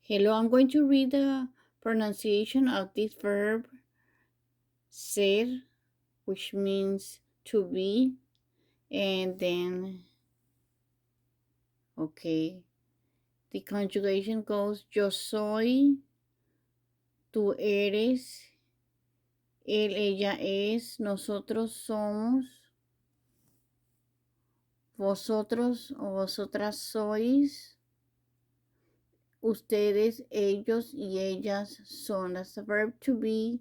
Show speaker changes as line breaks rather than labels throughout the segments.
Hello, I'm going to read the pronunciation of this verb, ser, which means to be, and then, okay, the conjugation goes, yo soy, tú eres, él, ella es, nosotros somos, vosotros o vosotras sois, ustedes, ellos y ellas son. That's the verb to be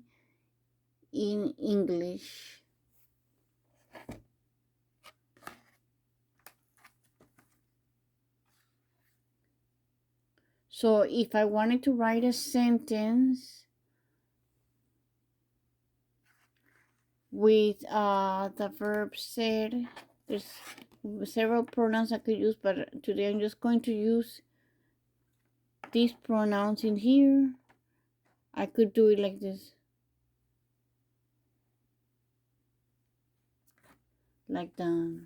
in English. So if I wanted to write a sentence with the verb ser, there's several pronouns I could use, but today I'm just going to use these pronouns in here. I could do it like this. Like that.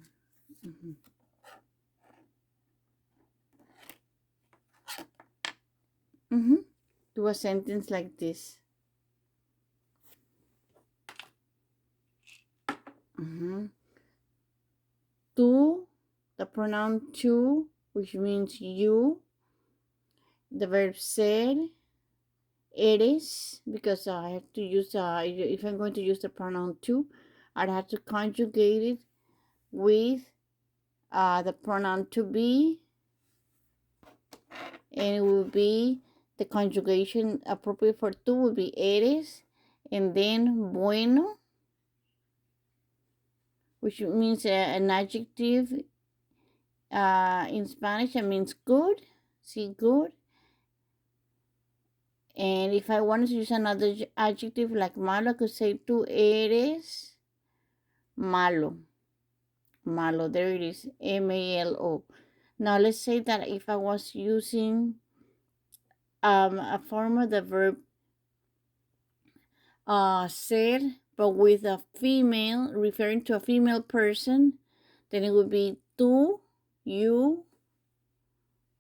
Do a sentence like this. Tú, the pronoun tú, which means you. The verb ser, eres, because I have to use, if I'm going to use the pronoun tú, I'd have to conjugate it with the pronoun to be, and it will be the conjugation appropriate for tú would be eres, and then bueno, which means an adjective in Spanish. It means good, see, good. And if I wanted to use another adjective like malo, I could say tú eres malo. Malo, there it is, M-A-L-O. Now let's say that if I was using a form of the verb ser, but with a female, referring to a female person, then it would be tú, you,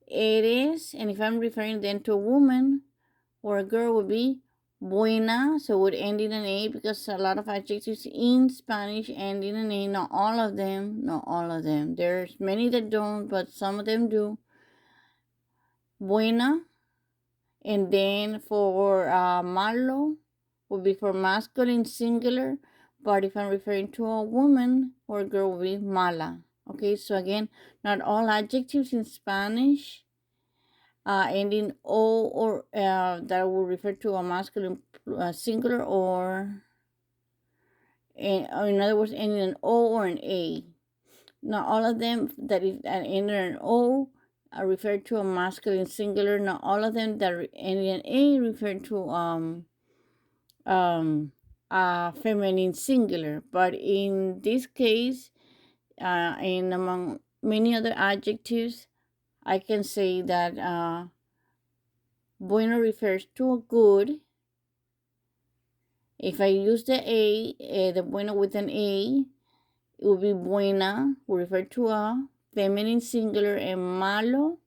eres, and if I'm referring then to a woman or a girl, would be buena, so it would end in an A, because a lot of adjectives in Spanish end in an A. Not all of them. There's many that don't, but some of them do. Buena, and then for malo would be for masculine singular, but if I'm referring to a woman or a girl, would be mala. Okay, so again, not all adjectives in Spanish end in O or that will refer to a masculine singular, or in other words, end in an O or an A. Not all of them that end in an O are referred to a masculine singular. Not all of them that end in an A refer to a feminine singular. But in this case, and among many other adjectives, I can say that bueno refers to a good. If I use the A, the bueno with an A, it will be buena, will refer to a feminine singular, and malo,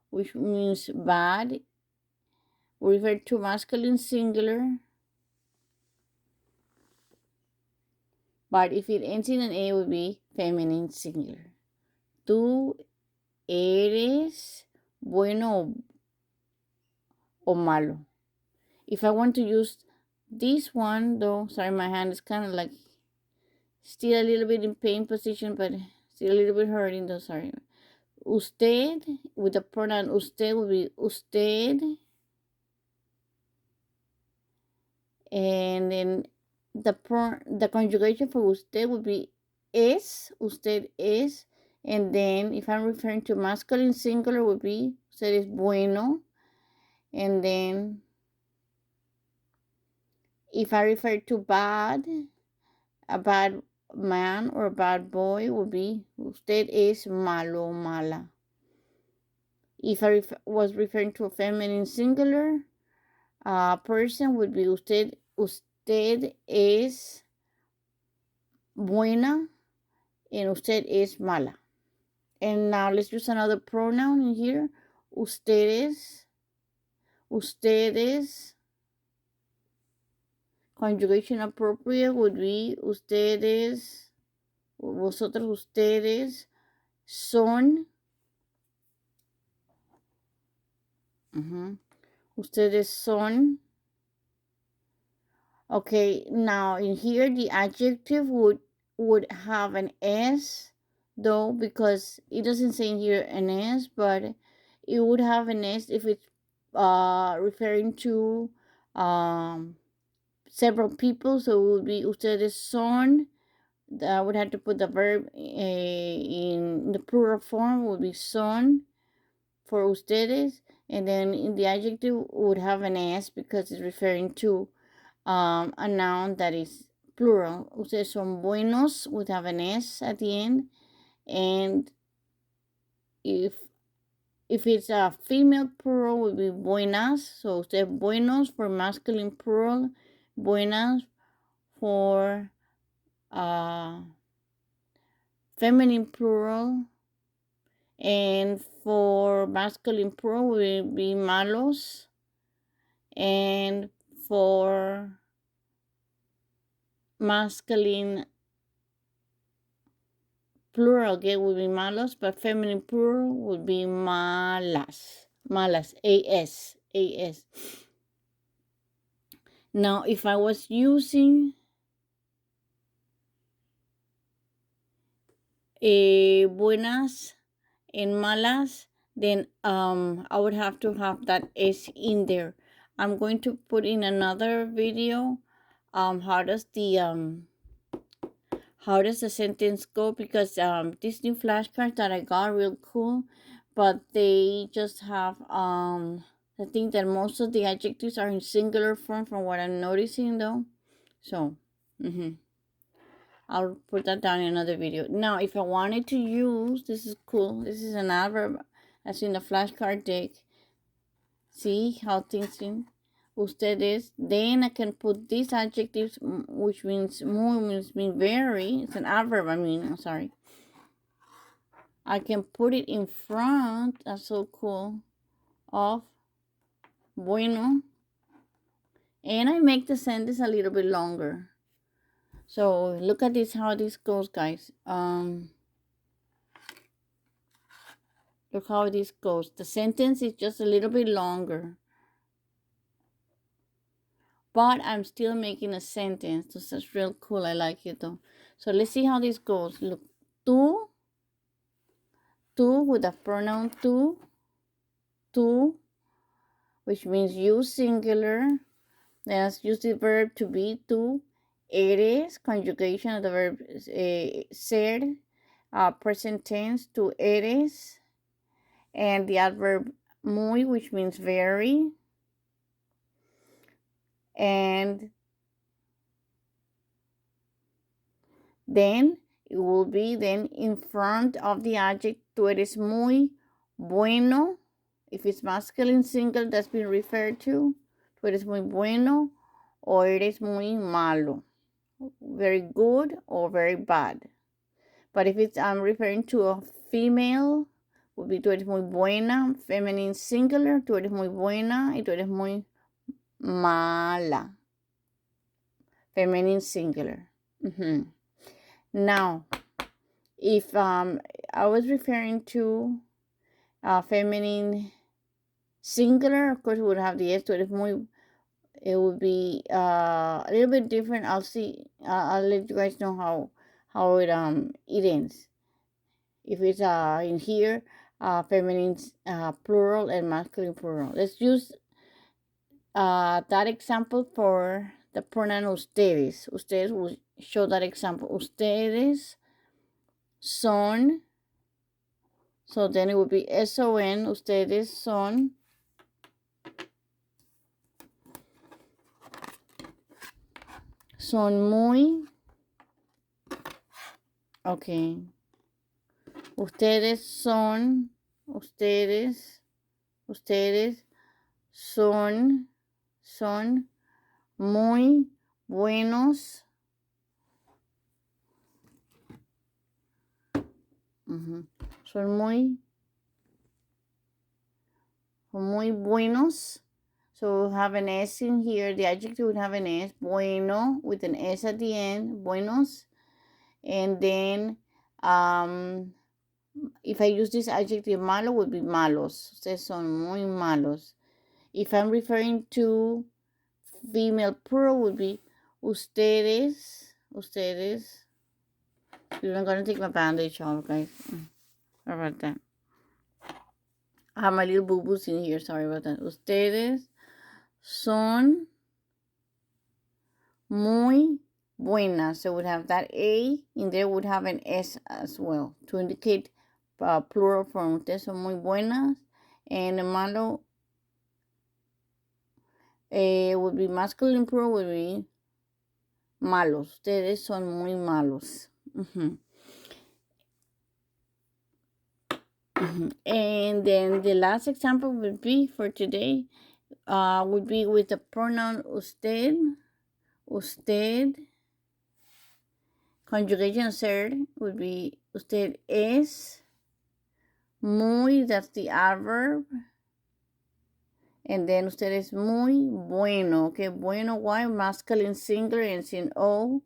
which means bad, will refer to masculine singular. But if it ends in an A, it will be feminine singular. Tú eres bueno o malo. If I want to use this one, though, sorry, my hand is kind of like still a little bit in pain position, but still a little bit hurting, though, sorry. Usted, with the pronoun usted, will be usted. And then the conjugation for usted would be es, usted es. And then if I'm referring to masculine singular, would be usted es bueno. And then if I refer to bad, a bad man or a bad boy would be usted es malo, mala. If I was referring to a feminine singular person, would be usted es buena, and usted es mala. And now let's use another pronoun in here. Ustedes. Ustedes. Conjugation appropriate would be ustedes, vosotros, ustedes, son. Ustedes son. Okay, now in here the adjective would have an S, though, because it doesn't say in here an S, but it would have an S if it's referring to several people. So it would be ustedes son. I would have to put the verb in the plural form, would be son for ustedes, and then in the adjective would have an S because it's referring to a noun that is plural. Ustedes son buenos would have an S at the end, and if it's a female plural would be buenas. So ustedes buenos for masculine plural, buenas for feminine plural, and for masculine plural will be malos, and for masculine plural again would be malos, but feminine plural would be malas. Malas, as. Now, if I was using buenas and malas, then I would have to have that S in there. I'm going to put in another video how does the sentence go, because these new flashcards that I got real cool, but they just have I think that most of the adjectives are in singular form from what I'm noticing, though. So I'll put that down in another video. Now, if I wanted to use, this is cool, this is an adverb as in the flashcard deck. See how things in ustedes. Then I can put these adjectives, which means muy, means very. It's an adverb, I'm sorry. I can put it in front, that's so cool, of bueno. And I make the sentence a little bit longer. So look at this, how this goes, guys. Look how this goes. The sentence is just a little bit longer, but I'm still making a sentence. So that's real cool. I like it, though. So let's see how this goes. Look, tú with the pronoun tú, which means you singular. Let's use the verb to be, tú. Eres, conjugation of the verb ser, present tense, tú eres. And the adverb muy, which means very. And then it will be then in front of the adjective, tú eres muy bueno. If it's masculine single, that's been referred to. Tú eres muy bueno, o eres muy malo. Very good or very bad. But if it's referring to a female, would be tú eres muy buena, feminine singular, tú eres muy buena, y tú eres muy mala, feminine singular. Now, if I was referring to feminine singular, of course, we would have the S, tú eres muy. It would be a little bit different. I'll let you guys know how it ends. If it's in here, feminine plural and masculine plural. Let's use that example for the pronoun ustedes. Ustedes will show that example. Ustedes son. So then it would be son. Ustedes son. Son muy. Okay. Ustedes son muy buenos. Son muy buenos So we'll have an S in here. The adjective would have an S. Bueno with an S at the end. Buenos. And then if I use this adjective malo would be malos. Ustedes son muy malos. If I'm referring to female plural would be ustedes. Ustedes. I'm going to take my bandage off, guys. Sorry about that. I have my little boo-boos in here. Sorry about that. Ustedes son muy buenas. So would have that A in there, would have an S as well to indicate plural form. Ustedes son muy buenas. And the malo would be masculine plural, would be malos. Ustedes son muy malos. And then the last example would be for today would be with the pronoun usted. Usted. Conjugation ser would be usted es. Muy, that's the adverb. And then usted es muy bueno. Okay, bueno, why? Masculine singular ends in O.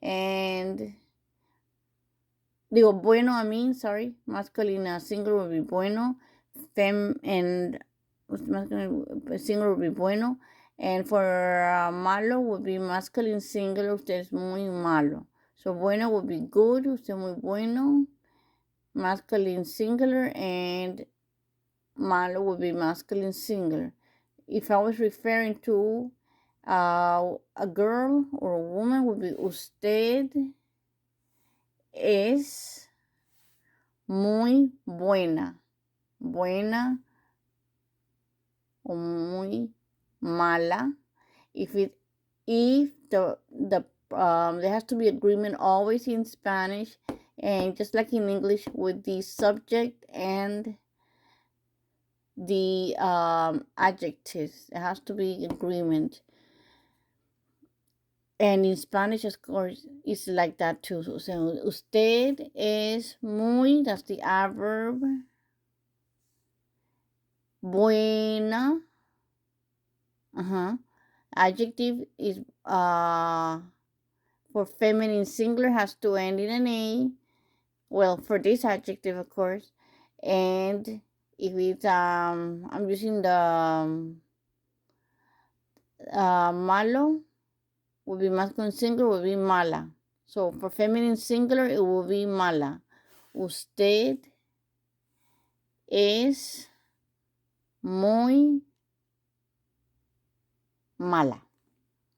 And digo, bueno, sorry. Masculine singular would be bueno. Fem and masculine singular would be bueno. And for malo would be masculine singular. Usted es muy malo. So bueno would be good. Usted muy bueno. Masculine singular. And malo would be masculine singular. If I was referring to a girl or a woman, would be usted es muy buena. Buena o muy mala. If there has to be agreement always in Spanish, and just like in English with the subject and the adjectives, it has to be agreement. And in Spanish, of course, it's like that too. So usted es muy, that's the adverb. Buena. Adjective is for feminine singular has to end in an A. Well, for this adjective, of course. And if it's I'm using the malo, would be masculine singular, would be mala. So for feminine singular, it will be mala. Usted es muy mala.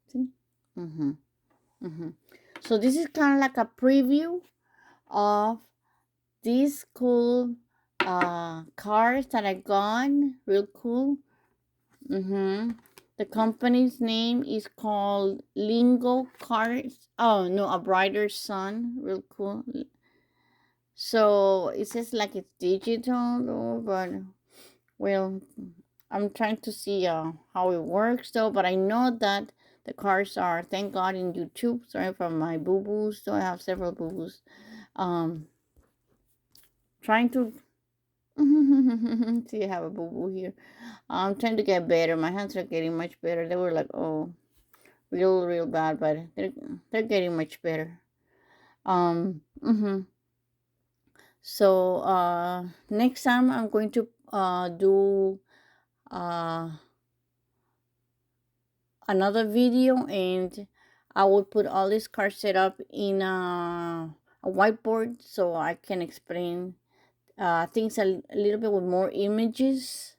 See? So this is kind of like a preview of these cool cards that I got. Real cool. The company's name is called Lingo Cards. Oh, no, A Brighter Sun. Real cool. So it says like it's digital, though, but, well, I'm trying to see how it works, though. But I know that the cards are, thank God, in YouTube. Sorry for my boo-boos. So I have several boo-boos. Trying to... See, I have a boo-boo here. I'm trying to get better. My hands are getting much better. They were like, oh, real bad, but they're getting much better. So next time I'm going to do another video, and I will put all these cards set up in a whiteboard so I can explain things a little bit with more images.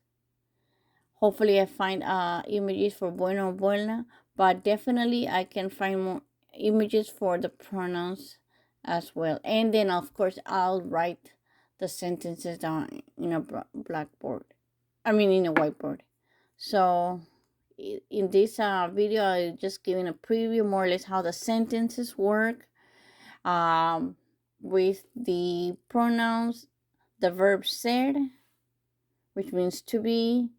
Hopefully I find images for bueno or buena, but definitely I can find more images for the pronouns as well. And then, of course, I'll write the sentences down in a blackboard. In a whiteboard. So in this video, I'm just giving a preview more or less how the sentences work with the pronouns, the verb ser, which means to be,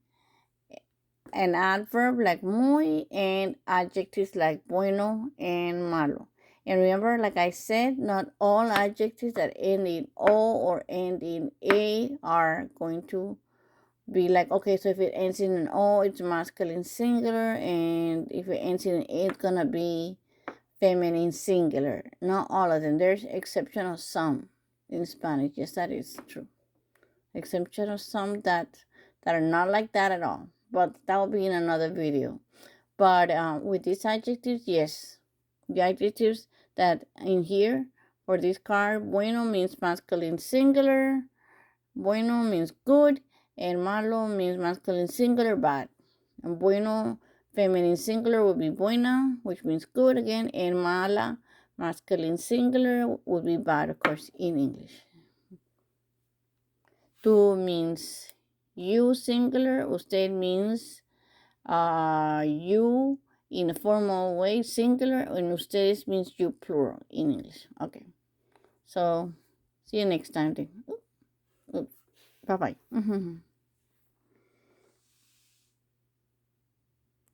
an adverb like muy, and adjectives like bueno and malo. And remember, like I said, not all adjectives that end in O or end in A are going to be like, okay, so if it ends in an O, it's masculine singular, and if it ends in an A, it's gonna be feminine singular. Not all of them. There's exception of some in Spanish. Yes, that is true. Exception of some that are not like that at all. But that will be in another video. But with these adjectives, yes, the adjectives that in here for this card, bueno means masculine singular, bueno means good, and malo means masculine singular, bad. And bueno, feminine singular would be buena, which means good again, and mala, masculine singular, would be bad, of course, in English. Tú means you singular, usted means you in a formal way singular, and ustedes means you plural in English. Okay, so see you next time. Bye bye.